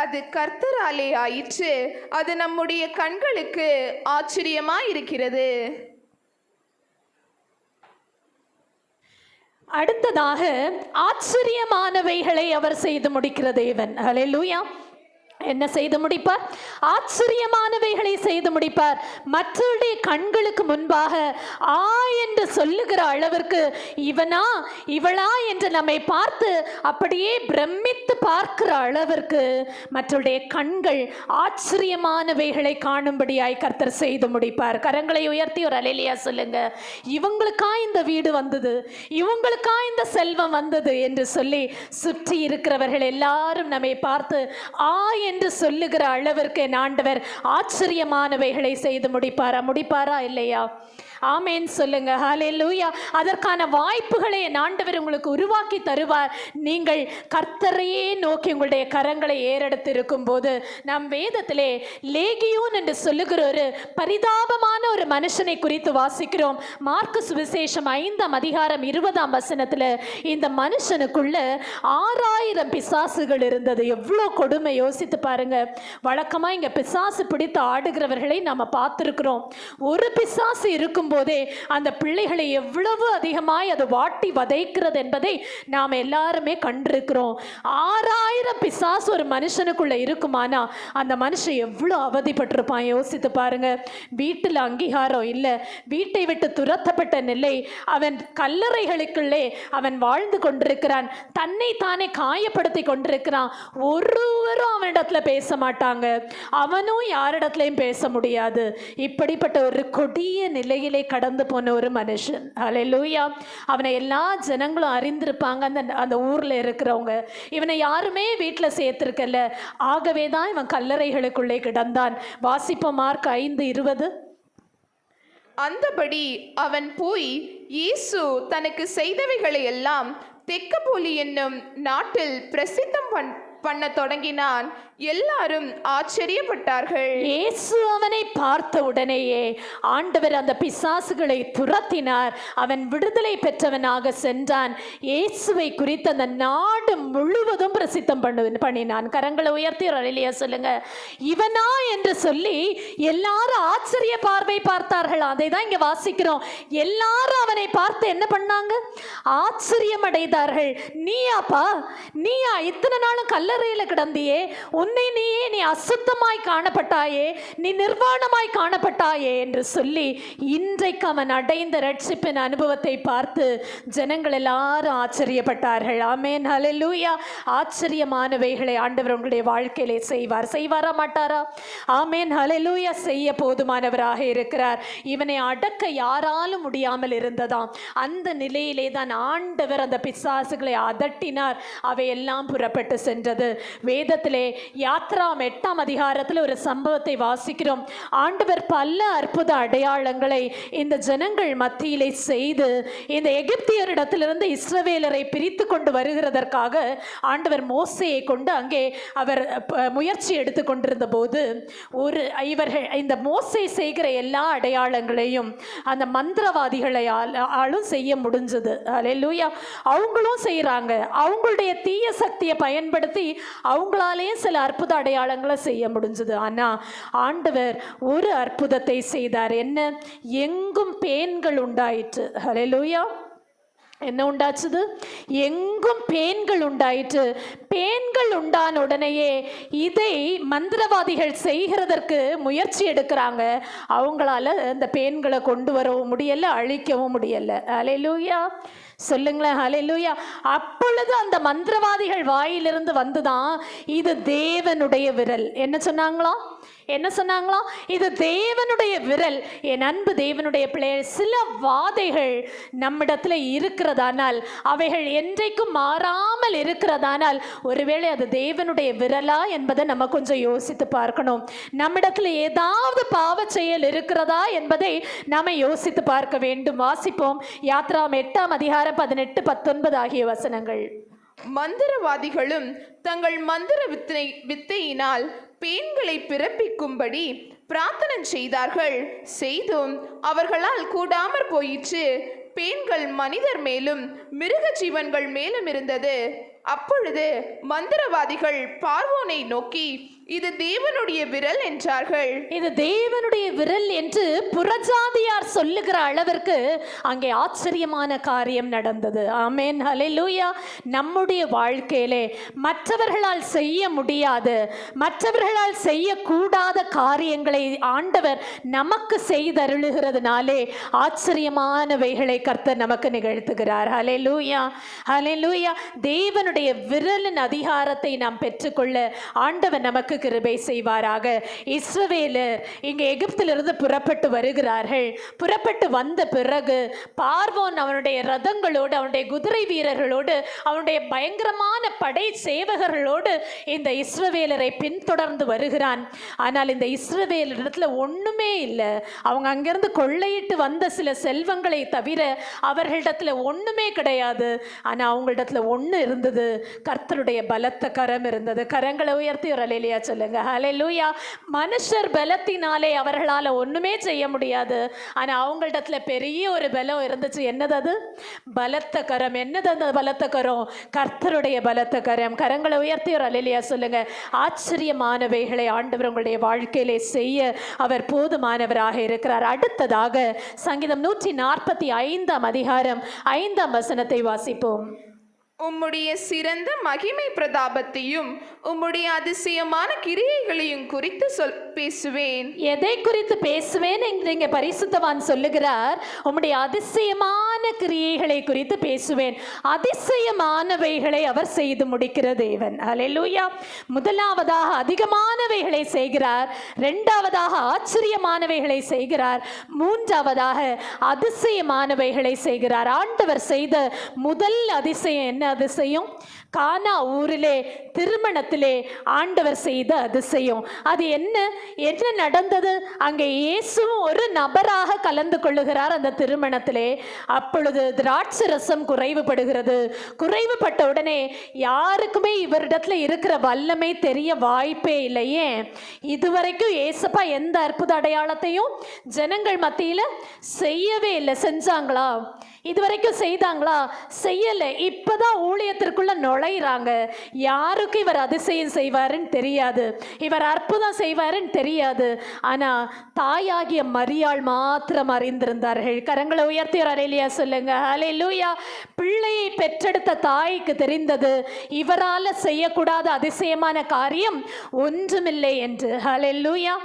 அது கர்த்தராலே ஆயிற்று, அது நம்முடைய கண்களுக்கு ஆச்சரியமாயிருக்கிறது. அடுத்ததாக ஆச்சரியமானவைகளை அவர் செய்து முடிக்கிற தேவன். ஹல்லேலூயா. என்ன செய்து முடிப்பார்? ஆச்சரியமானவைகளை செய்து முடிப்பார். மற்றவருடைய கண்களுக்கு முன்பாக ஆ என்று சொல்லுகிற அளவிற்கு இவனா இவளா என்று நம்மை பார்த்து அப்படியே பிரமித்து பார்க்கிற அளவிற்கு மற்றவருடைய கண்கள் ஆச்சரியமானவைகளை காணும்படியாய் கர்த்தர் செய்து முடிப்பார். கரங்களை உயர்த்தி ஒரு அல்லேலூயா சொல்லுங்க. இவங்களுக்கா இந்த வீடு வந்தது, இவங்களுக்கா இந்த செல்வம் வந்தது என்று சொல்லி சுற்றி இருக்கிறவர்கள் எல்லாரும் நம்மை பார்த்து ஆ என்று சொல்லுகிற அளவிற்கு என் ஆண்டவர் ஆச்சரியமானவைகளை செய்து முடிப்பாரா இல்லையா? ஆமேன் சொல்லுங்க. ஹல்லேலூயா. அதற்கான வாய்ப்புகளை என் ஆண்டவர் உங்களுக்கு உருவாக்கி தருவார். நீங்கள் கர்த்தரையே நோக்கி உங்களுடைய கரங்களை ஏறெடுத்து இருக்கும் போது நம் வேதத்திலே லேகியோன் என்று சொல்லுகிற ஒரு பரிதாபமான ஒரு மனுஷனை குறித்து வாசிக்கிறோம். மார்க்கு சுவிசேஷம் 5ஆம் அதிகாரம் 20ஆம் வசனத்துல இந்த மனுஷனுக்குள்ள 6000 பிசாசுகள் இருந்தது. எவ்வளோ கொடுமை யோசித்து பாருங்க. வழக்கமா இங்க பிசாசு பிடித்து ஆடுகிறவர்களை நாம பார்த்திருக்கிறோம். ஒரு பிசாசு இருக்கும் போதே அந்த பிள்ளைகளை எவ்வளவு அதிகமாய் அது வாட்டி வதைக்கிறது என்பதை நாம் எல்லாருமே கண்டிருக்கிறோம். 6000 பிசாசு ஒரு மனுஷனுக்குள்ள இருக்குமானா அந்த மனுஷன் எவ்வளவு அவதிப்பட்டிருப்பான் யோசித்து பாருங்க. வீட்டில் அங்கீகாரம் இல்லை, வீட்டை விட்டு துரத்தப்பட்ட நிலை, அவன் கல்லறைகளுக்குள்ளே அவன் வாழ்ந்து கொண்டிருக்கிறான், தன்னை தானே காயப்படுத்தி கொண்டிருக்கிறான். ஒருவரும் அவனிடத்துல பேச மாட்டாங்க, அவனும் யாரிடத்துலையும் பேச முடியாது. இப்படிப்பட்ட ஒரு கொடிய நிலையிலே கடந்து போன ஒரு மனுஷன். ஹல்லேலூயா. அவனை எல்லா ஜனங்களும் அறிந்திருப்பாங்க. அந்த ஊர்ல இருக்கிறவங்க இவனை யாருமே வீட்டில் சேர்த்திருக்கல. ஆகவே தான் இவன் கல்லறைகளுக்குள்ளே கிடந்தான். வாசிப்போம் மார்க் 5:20. அந்தபடி அவன் போய் இயேசு தனக்கு செய்தவைகளை எல்லாம் தெக்கப்போலி என்னும் நாட்டில் பிரசித்தம் பண்ண தொடங்கினான். எல்லாரும் ஆச்சரியப்பட்டார்கள். இயேசு அவனை பார்த்த உடனேயே ஆண்டவர் அந்த பிசாசுகளை துரத்தினார். அவன் விடுதலை பெற்றவனாக சென்றான். இயேசுவை குறித்து அந்த நாடு முழுவதும் பிரசித்தம் பண்ணினான். கரங்களை உயர்த்தி அல்லேலூயா சொல்லுங்க. இவனா என்று சொல்லி எல்லாரும் ஆச்சரிய பார்வை பார்த்தார்கள். அதை தான் இங்க வாசிக்கிறோம். எல்லாரும் அவனை பார்த்து என்ன பண்ணாங்க? ஆச்சரியம் அடைந்தார்கள். நீயாப்பா, நீயா இத்தனை நாளும் கல்லறையில கிடந்தியே, உன்னை நீயே நீ அசுத்தமாய் காணப்பட்டாயே, நீ நிர்வாணமாய் காணப்பட்டாயே என்று சொல்லி இன்றைக்கு அவன் அடைந்த ரட்சிப்பின் அனுபவத்தை பார்த்து ஜனங்கள் எல்லாரும் ஆச்சரியப்பட்டார்கள். ஆமென், ஹல்லேலூயா. ஆச்சரியமானவைகளை ஆண்டவர் உங்களுடைய வாழ்க்கையிலே செய்வாரா மாட்டாரா? ஆமென், ஹல்லேலூயா. செய்ய போதுமானவராக இருக்கிறார். இவனை அடக்க யாராலும் முடியாமல் இருந்ததாம். அந்த நிலையிலே தான் ஆண்டவர் அந்த பிசாசுகளை அதட்டினார். அவையெல்லாம் புறப்பட்டு சென்றது. வேதத்திலே யாத்ராம் 8ஆம் அதிகாரத்தில் ஒரு சம்பவத்தை வாசிக்கிறோம். ஆண்டவர் பல அற்புத அடையாளங்களை இந்த ஜனங்கள் மத்தியிலே செய்து இந்த எகிப்தியரிடத்திலிருந்து இஸ்ரவேலரை பிரித்து கொண்டு வருகிறதற்காக ஆண்டவர் மோசேயை கொண்டு அங்கே அவர் முயற்சி எடுத்து கொண்டிருந்த போது இவர்கள் இந்த மோசே செய்கிற எல்லா அடையாளங்களையும் அந்த மந்திரவாதிகளை ஆளும் செய்ய முடிஞ்சது. அல்லேலூயா. அவங்களும் செய்கிறாங்க. அவங்களுடைய தீய சக்தியை பயன்படுத்தி அவங்களாலே சில அற்புத அடையாளங்களை செய்ய முடிஞ்சது. ஆனா ஆண்டவர் ஒரு அற்புதத்தை செய்தார். என்ன? எங்கும் பேன்கள் உண்டாயிற்று. ஹல்லேலூயா. என்ன உண்டாச்சுது? எங்கும் பேன்கள் உண்டாயிற்று. பேன்கள் உண்டான உடனேயே இதை மந்திரவாதிகள் செய்கிறதற்கு முயற்சி எடுக்கிறாங்க. அவங்களால அந்த பேன்களை கொண்டு வரவும் முடியல, அழிக்கவும் முடியல. ஹல்லேலூயா சொல்லுங்களேன். ஹல்லேலூயா. அப்பொழுது அந்த மந்திரவாதிகள் வாயிலிருந்து வந்துதான் இது தேவனுடைய விரல். என்ன சொன்னாங்களா? இது தேவனுடைய விரல். என் அன்பு தேவனுடைய பிள்ளைகள், சில வாதைகள் நம்மிடத்துல இருக்கிறதானால், அவைகள் என்றைக்கும் மாறாமல் இருக்கிறதானால், ஒருவேளை அது தேவனுடைய விரலா என்பதை நம்ம கொஞ்சம் யோசித்து பார்க்கணும். நம்மிடத்துல ஏதாவது பாவ செயல் இருக்கிறதா என்பதை நாம யோசித்து பார்க்க வேண்டும். வாசிப்போம் யாத்ராம் 8ஆம் அதிகாரம் 18-19 ஆகிய வசனங்கள். மந்திரவாதிகளும் தங்கள் மந்திர வித்தையினால் பேன்களை பிறப்பிக்கும்படி பிரார்த்தனை செய்தார்கள். செய்தும் அவர்களால் கூடாமற் போயிற்று. பேன்கள் மனிதர் மேலும் மிருக ஜீவன்கள் மேலும் இருந்தது. அப்பொழுது மந்திரவாதிகள் பார்வோனை நோக்கி, இது தேவனுடைய விரல் என்றார்கள். இது தேவனுடைய விரல் என்று புறஜாதியார் சொல்லுகிற அளவிற்கு அங்கே ஆச்சரியமான காரியம் நடந்தது. ஆமென், ஹல்லேலூயா. நம்முடைய வாழ்க்கையிலே மற்றவர்களால் செய்ய முடியாது, மற்றவர்களால் செய்யக்கூடாத காரியங்களை ஆண்டவர் நமக்கு செய்தருளுகிறதுனாலே ஆச்சரியமானவைகளை கர்த்தர் நமக்கு நிகழ்த்துகிறார். ஹல்லேலூயா, ஹல்லேலூயா. தேவனுடைய விரலின் அதிகாரத்தை நாம் பெற்றுக்கொள்ள ஆண்டவர் நமக்கு கிருபை செய்வாராக. இஸ்ரவேலர் இங்கே எகிப்திலிருந்து புறப்பட்டு வருகிறார்கள். புறப்பட்டு வந்த பிறகு பார்வோன் அவனுடைய ரதங்களோடு, அவனுடைய குதிரை வீரர்களோடு, அவனுடைய பயங்கரமான படை சேவகர்களோடு இந்த இஸ்ரவேலரை பின்தொடர்ந்து வருகிறான். ஆனால் இந்த இஸ்ரவேலரிடத்துல ஒண்ணுமே இல்லை. அவங்க அங்கிருந்து கொள்ளையிட்டு வந்த சில செல்வங்களை தவிர அவர்களிடத்துல ஒண்ணுமே கிடையாது. ஆனா அவங்களிடத்துல ஒண்ணு இருந்தது, கர்த்தருடைய பலத்த கரம் இருந்தது. கரங்களை உயர்த்தி ஒரு அல்லேலூயா சொல்லுங்க. ஹல்லேலூயா. மனுஷர் பலத்தினாலே அவர்களால் ஒண்ணுமே செய்ய முடியாது. ஆனா அவங்களிடத்துல பெரிய ஒரு பலம் இருந்துச்சு. என்னது அது? பலத்த கரம். என்னது அந்த பலத்த கரம்? கர்த்தருடைய பலத்த கரம். கரங்களை உயர்த்தி ஒரு அல்லேலூயா சொல்லுங்க. ஆச்சரியமானவைகளை ஆண்டவர் உங்களுடைய வாழ்க்கையிலே செய்ய அவர் போதுமானவராக இருக்கிறார். அடுத்ததாக சங்கீதம் 145 அதிகாரம் 5 வசனத்தை வாசிப்போம். உம்முடைய சிறந்த மகிமை பிரதாபத்தையும் உம்முடைய அதிசயமான கிரியைகளையும் குறித்து பேசுவேன். எதை குறித்து பேசுவேன் என்று இங்கே பரிசுத்தவான் சொல்லுகிறார்? உம்முடைய அதிசயமான கிரியைகளை குறித்து பேசுவேன். அதிசயமானவைகளை அவர் செய்து முடிக்கிற தேவன். ஹல்லேலூயா. முதலாவதாக அதிகமானவைகளை செய்கிறார், இரண்டாவதாக ஆச்சரியமானவைகளை செய்கிறார், மூன்றாவதாக அதிசயமானவைகளை செய்கிறார். ஆண்டவர் செய்த முதல் அதிசயம் என்ன அதிசயம்? கானா ஊரிலே திருமணத்திலே ஆண்டவர் செய்த அதிசயம். அது என்ன நடந்தது? அங்கே இயேசுவும் ஒரு நபராக கலந்து கொள்ளுகிறார் அந்த திருமணத்திலே. அப்பொழுது திராட்சை ரசம் குறைவுபடுகிறது. குறைவுபட்ட உடனே யாருக்குமே இவரிடத்துல இருக்கிற வல்லமை தெரிய வாய்ப்பே இல்லையே. இதுவரைக்கும் ஏசப்பா எந்த அற்புத அடையாளத்தையும் ஜனங்கள் மத்தியில செய்யவே இல்லை. செஞ்சாங்களா? இதுவரைக்கும் செய்தாங்களா? செய்யல. இப்பதான் ஊழியத்திற்குள்ள நுழையிறாங்க. யாருக்கும் இவர் அதிசயம் செய்வாருன்னு தெரியாது, இவர் அற்புதம் செய்வாருன்னு தெரியாது. ஆனா தாயாகிய மரியாள் மாத்திரம் அறிந்திருந்தார்கள். கரங்களை உயர்த்தி ஒரு அல்லேலூயா சொல்லுங்க. ஹல்லேலூயா. பிள்ளையை பெற்றெடுத்த தாய்க்கு தெரிந்தது இவரால செய்யக்கூடாத அதிசயமான காரியம் ஒன்றுமில்லை என்று. ஹல்லேலூயா.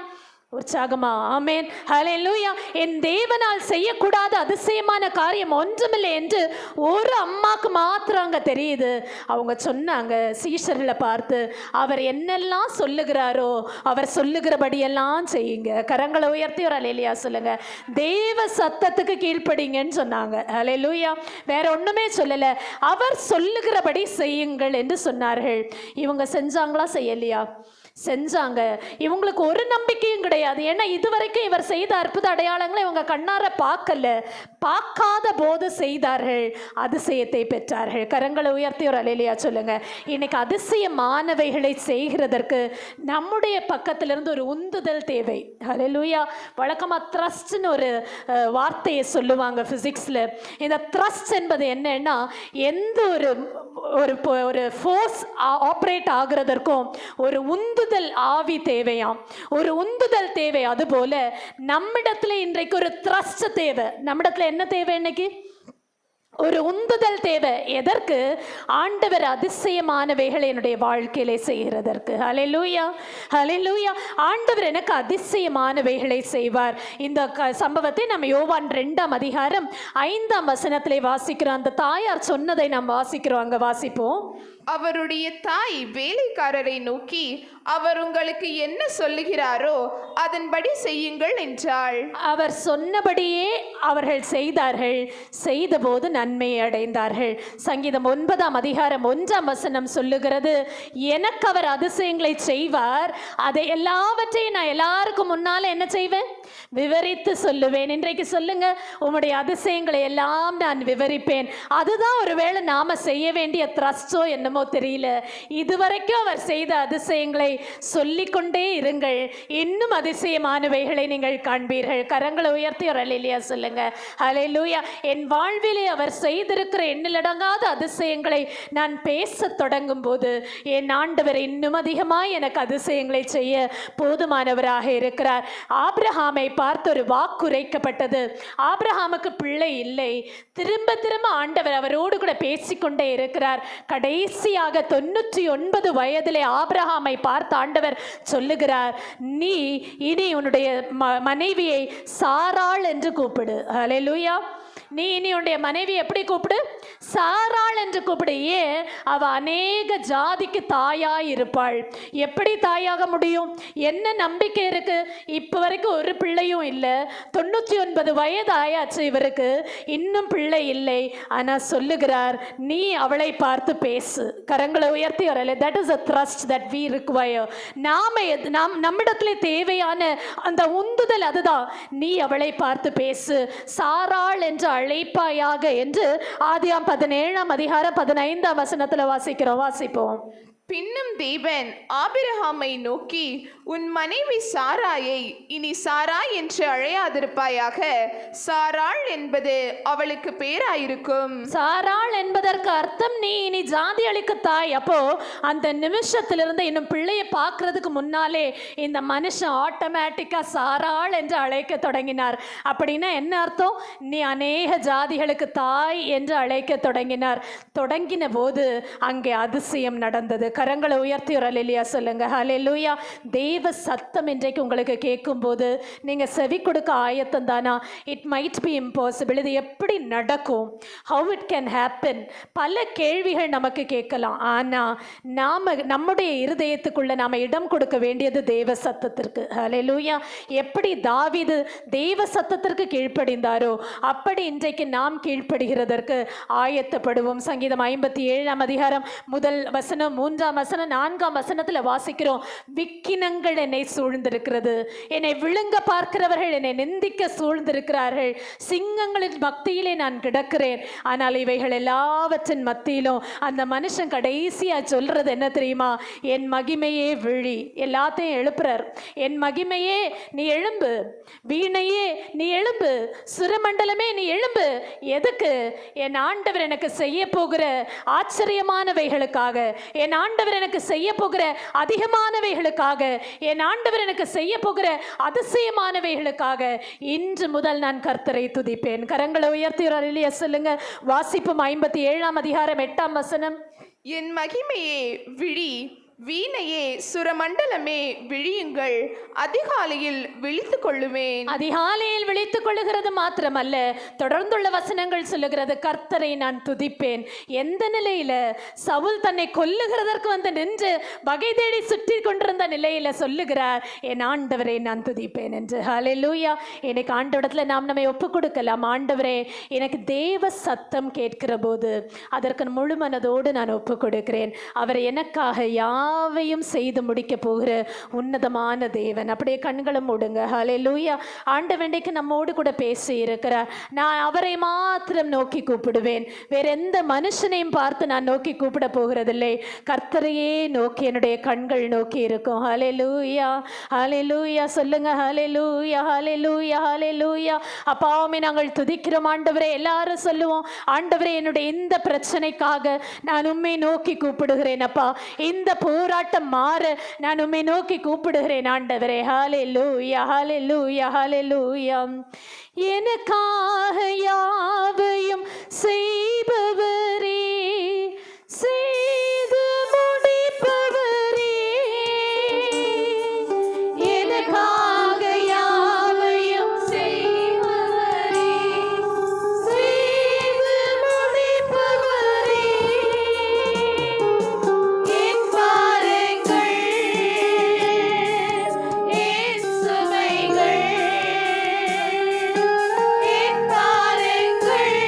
உற்சாகமா? ஆமென், ஹல்லேலூயா. என் தேவனால் செய்யக்கூடாத அதிசயமான காரியம் ஒன்றுமில்லை என்று ஒரு அம்மாக்கு மாத்திரம் அங்க தெரியுது. அவங்க சொன்னாங்க சீஷர்களை பார்த்து, அவர் என்னெல்லாம் சொல்லுகிறாரோ அவர் சொல்லுகிறபடியெல்லாம் செய்யுங்க. கரங்களை உயர்த்தி ஒரு அல்லேலூயா சொல்லுங்க. தேவ சத்தத்துக்கு கீழ்ப்படிங்கன்னு சொன்னாங்க. ஹல்லேலூயா. வேற ஒண்ணுமே சொல்லல, அவர் சொல்லுகிறபடி செய்யுங்கள் என்று சொன்னார்கள். இவங்க செஞ்சாங்களா? செய்யலையா? செஞ்சாங்க. இவங்களுக்கு ஒரு நம்பிக்கையும் கிடையாது. ஏன்னா இதுவரைக்கும் இவர் செய்த அற்புத அடையாளங்களை இவங்க கண்ணார பார்க்கல. பார்க்காத போது செய்தார்கள், அதிசயத்தை பெற்றார்கள். கரங்களை உயர்த்தி ஒரு அல்லேலூயா சொல்லுங்க. இன்னைக்கு அதிசயமானவைகளை செய்கிறதற்கு நம்முடைய பக்கத்திலிருந்து ஒரு உந்துதல் தேவை. ஹல்லேலூயா. வழக்கமா த்ரஸ்ட்னு ஒரு வார்த்தையை சொல்லுவாங்க பிசிக்ஸ்ல. இந்த த்ரஸ்ட் என்பது என்னன்னா, எந்த ஒரு ஃபோர்ஸ் ஆப்ரேட் ஆகிறதற்கும் ஒரு உந்துதல் ஆவி தேவையாம், ஒரு உந்துதல் தேவை. அதுபோல நம்மிடத்துல இன்றைக்கு ஒரு த்ரஸ்ட் தேவை. நம்மிடத்துல என்ன தேவை? இன்னைக்கு ஒரு உந்துதல் தேவை. எதற்கு? ஆண்டவர் அதிசயமானவைகளை என்னுடைய வாழ்க்கையிலே செய்கிறதற்கு. ஹல்லேலூயா, ஹல்லேலூயா. ஆண்டவர் எனக்கு அதிசயமானவைகளை செய்வார். இந்த சம்பவத்தை நம்ம யோவான் 2 அதிகாரம் 5 வசனத்திலே வாசிக்கிறோம். அந்த தாயார் சொன்னதை நாம் வாசிக்கிறோம். அங்க வாசிப்போம். அவருடைய தாய் வேலைக்காரரை நோக்கி, அவர் உங்களுக்கு என்ன சொல்லுகிறாரோ அதன்படி செய்யுங்கள் என்றாள். அவர் சொன்னபடியே அவர்கள் செய்தார்கள். செய்தபோது நன்மையை அடைந்தார்கள். சங்கீதம் 9 அதிகாரம் 1 வசனம் சொல்லுகிறது, எனக்கு அவர் அதிசயங்களை செய்வார், அதை எல்லாவற்றையும் நான் எல்லாருக்கும் முன்னால என்ன செய்வேன்? விவரித்து சொல்லுவேன். இன்றைக்கு சொல்லுங்க, உம்முடைய அதிசயங்களை எல்லாம் நான் விவரிப்பேன். அதுதான் ஒருவேளை நாம செய்ய வேண்டிய த்ரஸ்டோ என்னமோ தெரியல. இதுவரைக்கும் அவர் செய்த அதிசயங்களை சொல்லிக்கொண்டே இருங்கள், இன்னும் அதிசயமானவைகளை நீங்கள் காண்பீர்கள். கரங்களை உயர்த்தி ஒரு அல்லேலூயா சொல்லுங்க. ஹல்லேலூயா. என் வாழ்விலே அவர் செய்திருக்கிற எண்ணிலடங்காத அதிசயங்களை நான் பேச தொடங்கும் போது என் ஆண்டவர் இன்னும் அதிகமாய் எனக்கு அதிசயங்களை செய்ய போதுமானவராக இருக்கிறார். ஆபிரகாமை பார்த்து ஒரு வாக்குரைக்கப்பட்டது. ஆபிரகாமுக்கு பிள்ளை இல்லை. திரும்ப திரும்ப ஆண்டவர் அவரோடு கூட பேசிக்கொண்டே இருக்கிறார். கடைசியாக 99 வயதிலே ஆபிரகாமை பார்த்து ஆண்டவர் சொல்லுகிறார், நீ இனி உன்னுடைய மனைவியை சாராள் என்று கூப்பிடு. ஹல்லேலூயா. நீ இனி உன்னுடைய மனைவி எப்படி கூப்பிடு? சாராள் என்று கூப்பிடு. ஏன்? அவ அநேக ஜாதிக்கு தாயாய் இருப்பாள். எப்படி தாயாக முடியும்? என்ன நம்பிக்கை இருக்கு? இப்ப வரைக்கும் ஒரு பிள்ளையும் இல்லை. 99 வயது ஆயாச்சு இவருக்கு, இன்னும் பிள்ளை இல்லை. ஆனா சொல்லுகிறார், நீ அவளை பார்த்து பேசு. கரங்களை உயர்த்தி வரல. That is a thrust that we require. நம்மிடத்துல தேவையான அந்த உந்துதல் அதுதான். நீ அவளை பார்த்து பேசு, சாராள் என்று அழைப்பாயாக என்று ஆதியாம் 17ஆம் அதிகாரம் 15ஆம் வசனத்துல வாசிப்போம். பின்னும் தேவன் ஆபிரகாமை நோக்கி, உன் மனைவி சாராயை இனி சாராய் என்று அழையாதிருப்பாயாக, சாராள் என்பது அவளுக்கு பேராயிருக்கும். சாராள் என்பதற்கு அர்த்தம் நீ இனி ஜாதி அளிக்கு தாய். அப்போ அந்த நிமிஷத்திலிருந்து இன்னும் பிள்ளையை பார்க்கறதுக்கு முன்னாலே இந்த மனுஷன் ஆட்டோமேட்டிக்கா சாராள் என்று அழைக்க தொடங்கினார். அப்படின்னா என்ன அர்த்தம்? நீ அநேக ஜாதிகளுக்கு தாய் என்று அழைக்க தொடங்கின போது அங்கே அதிசயம் நடந்தது. கரங்களை உயர்த்தி ஒரு அல்லேலூயா சொல்லுங்க. ஹல்லேலூயா. தேவ சத்தம் இன்றைக்கு உங்களுக்கு கேட்கும் போது நீங்க செவி கொடுக்க ஆயத்தம் தானா? It might be impossible. இது எப்படி நடக்கும்? How it can happen? பல கேள்விகள் நமக்கு கேட்கலாம். ஆனா நம்முடைய இருதயத்துக்குள்ள நாம இடம் கொடுக்க வேண்டியது தேவ சத்தத்திற்கு. ஹல்லேலூயா. எப்படி தாவீது தேவ சத்தத்திற்கு கீழ்ப்படிந்தாரோ அப்படி இன்றைக்கு நாம் கீழ்ப்படுகிறதற்கு ஆயத்தப்படுவோம். சங்கீதம் 57ஆம் அதிகாரம் 1 வசனம் 3 வசனம் 4ஆம் வசனத்துல வாசிக்கிறோம், விக்கினங்கள் என்னை சூழ்ந்திருக்கிறது, என்னை விழுங்க பார்க்கிறவர்கள் என்னை நிந்திக்க சூழ்ந்திருக்கிறார்கள், சிங்கங்களின் மத்தியிலே நான் கிடக்கிறேன். ஆனால் இவைகள் எல்லாவற்றின் மத்தியிலும் அந்த மனுஷன் கடைசியா சொல்றது என்ன தெரியுமா? என் மகிமையே விழி. எல்லாத்தையும் எழுப்புறார். என் மகிமையே நீ எழும்பு, வீணையே நீ எழும்பு, சுரமண்டலமே நீ எழும்பு. எதுக்கு? என் ஆண்டவர் எனக்கு செய்ய போகிற ஆச்சரியமானவைகளுக்காக, என் ஆண்டவர் எனக்கு செய்ய போகிற அதிகமானவைகளுக்காக, என் ஆண்டவர் எனக்கு செய்ய போகிற அதிசயமானவைகளுக்காக இன்று முதல் நான் கர்த்தரை துதிப்பேன். கரங்களை உயர்த்தி அல்லேலூயா சொல்லுங்க. வாசிப்பும் 57ஆம் அதிகாரம் 8ஆம் வசனம். என் மகிமையே விழி, வீணையே சுரமண்டலமே விழியுங்கள், அதிகாலையில் விழித்துக் கொள்ளுவேன். அதிகாலையில் விழித்துக் கொள்ளுகிறது மாத்திரமல்ல, தொடர்ந்துள்ள வசனங்கள் சொல்லுகிறது, கர்த்தரை நான் துதிப்பேன். எந்த நிலையில? சவுல் தன்னை கொல்லுகிறதற்கு வந்து நின்று வகை தேடி சுற்றி கொண்டிருந்த நிலையில சொல்லுகிறார், என் ஆண்டவரை நான் துதிப்பேன் என்று. ஹல்லேலூயா. எனக்கு ஆண்டவரிடத்துல நாம் நம்மை ஒப்பு கொடுக்கலாம். ஆண்டவரே, எனக்கு தேவ சத்தம் கேட்கிற போது அதற்கு முழு மனதோடு நான் ஒப்பு கொடுக்கிறேன். அவர் எனக்காக யாவையும் செய்து முடிக்க போகிற உன்னதமான தேவன். அப்படியே கண்களும் மூடுங்க. ஹல்லேலூயா. ஆண்டவனுக்கு நம்மோடு கூட பேசி இருக்கிறார். நான் அவரை மாத்திரம் நோக்கி கூப்பிடுவேன். வேற எந்த மனுஷனையும் பார்த்து நான் நோக்கி கூப்பிட போகிறதில்லை. கர்த்தரையே நோக்கி என்னுடைய கண்கள் நோக்கி இருக்கும். ஹல்லேலூயா, ஹல்லேலூயா சொல்லுங்க. ஹல்லேலூயா, ஹல்லேலூயா, ஹல்லேலூயா. அப்பாவுமே நாங்கள் துதிக்கிறோம் ஆண்டவரே. எல்லாரும் சொல்லுவோம், ஆண்டவரே என்னுடைய இந்த பிரச்சனைக்காக நான் உம்மை நோக்கி கூப்பிடுகிறேன். அப்பா, இந்த போராட்டம் மாற நான் உம்மை நோக்கி கூப்பிடுகிறேன் ஆண்டவரே. ஹல்லேலூயா, ஹல்லேலூயா, ஹல்லேலூயா. எனக்காக யாவையும் செய்பவரே, செய்து முடிப்பவரே, எனக்காக யாவையும் செய்பவரே, செய்து முடிப்பவரே, என் பாரங்கள், என் சுமைகள், என் பாரங்கள்,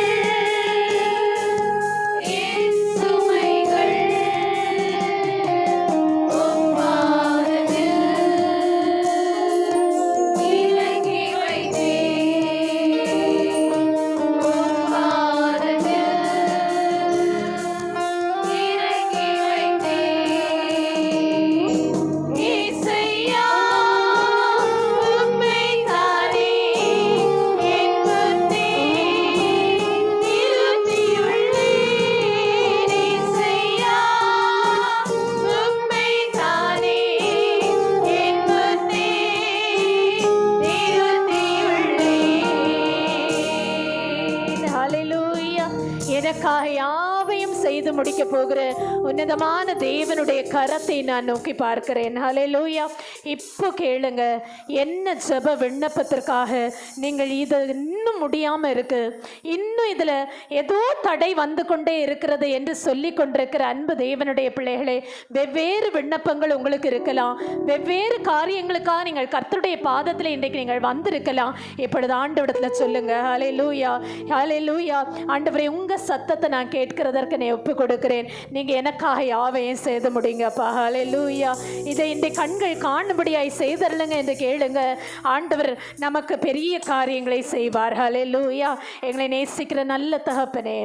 எனக்காக யாவையும் செய்து முடிக்க போகிற உன்னதமான தேவனுடைய கரத்தை நான் நோக்கி பார்க்கிறேன். ஹல்லேலூயா. இப்போ கேளுங்க, என்ன ஜெப விண்ணப்பத்திற்காக நீங்கள் இது இன்னும் முடியாம இருக்கு, இன்னும் இதுல ஏதோ தடை வந்து கொண்டே இருக்கிறது என்று சொல்லி கொண்டிருக்கிற அன்பு தேவனுடைய பிள்ளைகளே, வெவ்வேறு விண்ணப்பங்கள் உங்களுக்கு இருக்கலாம், வெவ்வேறு காரியங்களுக்காக நீங்கள் கர்த்தருடைய பாதத்தில் இன்றைக்கு நீங்கள் வந்திருக்கலாம். இப்பொழுது ஆண்டவரிடத்துல சொல்லுங்க, ஹல்லேலூயா ஹல்லேலூயா. ஆண்டவரே, உங்க சத்தத்தை நான் கேட்கிறதற்கு நான் ஒப்பு கொடுக்கிறேன். நீங்க எனக்காக யாவையும் செய்து முடிங்கப்பா. ஹல்லேலூயா. இதை இந்த கண்கள் காணும்படியாய் செய்தருளுங்க என்று கேளுங்க. ஆண்டவர் நமக்கு பெரிய காரியங்களை செய்வார். ஹல்லேலூயா. எங்களை நேசிக்கிற நல்ல தகப்பனே,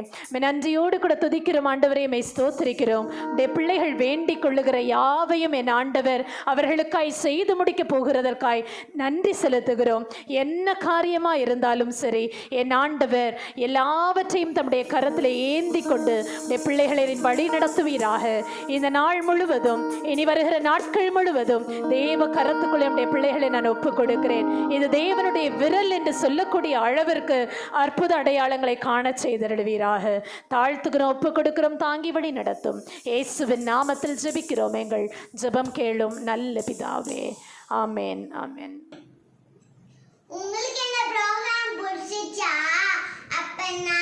நன்றியோடு கூட துதிக்கிறோம் ஆண்டவரே, மெய் ஸ்தோத்திரிக்கிறோம். உடைய பிள்ளைகள் வேண்டிக் கொள்ளுகிற யாவையும் என் ஆண்டவர் அவர்களுக்காய் செய்து முடிக்க போகிறதற்காய் நன்றி செலுத்துகிறோம். என்ன காரியமா இருந்தாலும் சரி, என் ஆண்டவர் எல்லாவற்றையும் தம்முடைய கரத்தில் ஏந்தி கொண்டு உடைய பிள்ளைகளை வழி நடத்துவீராக. இந்த நாள் முழுவதும், இனி வருகிற நாட்கள் முழுவதும் தேவ கரத்துக்குள்ளே நம்முடைய பிள்ளைகளை நான் ஒப்புக் கொடுக்கிறேன். இது தேவனுடைய விரல் என்று சொல்லக்கூடிய அளவிற்கு அற்புத அடையாளங்களை காண செய்தருள்வீராக. தாழ்த்துகிறோம், ஒப்புக் கொடுக்கிறோம், தாங்கி வழி நடத்தும். இயேசுவின் நாமத்தில் ஜெபிக்கிறோம் எங்கள் ஜெபம் கேளும் நல்ல பிதாவே. ஆமென் ஆமென். உங்களுக்கு இந்த ப்ரோக்ராம் பிடிச்சிச்சா? அப்பனா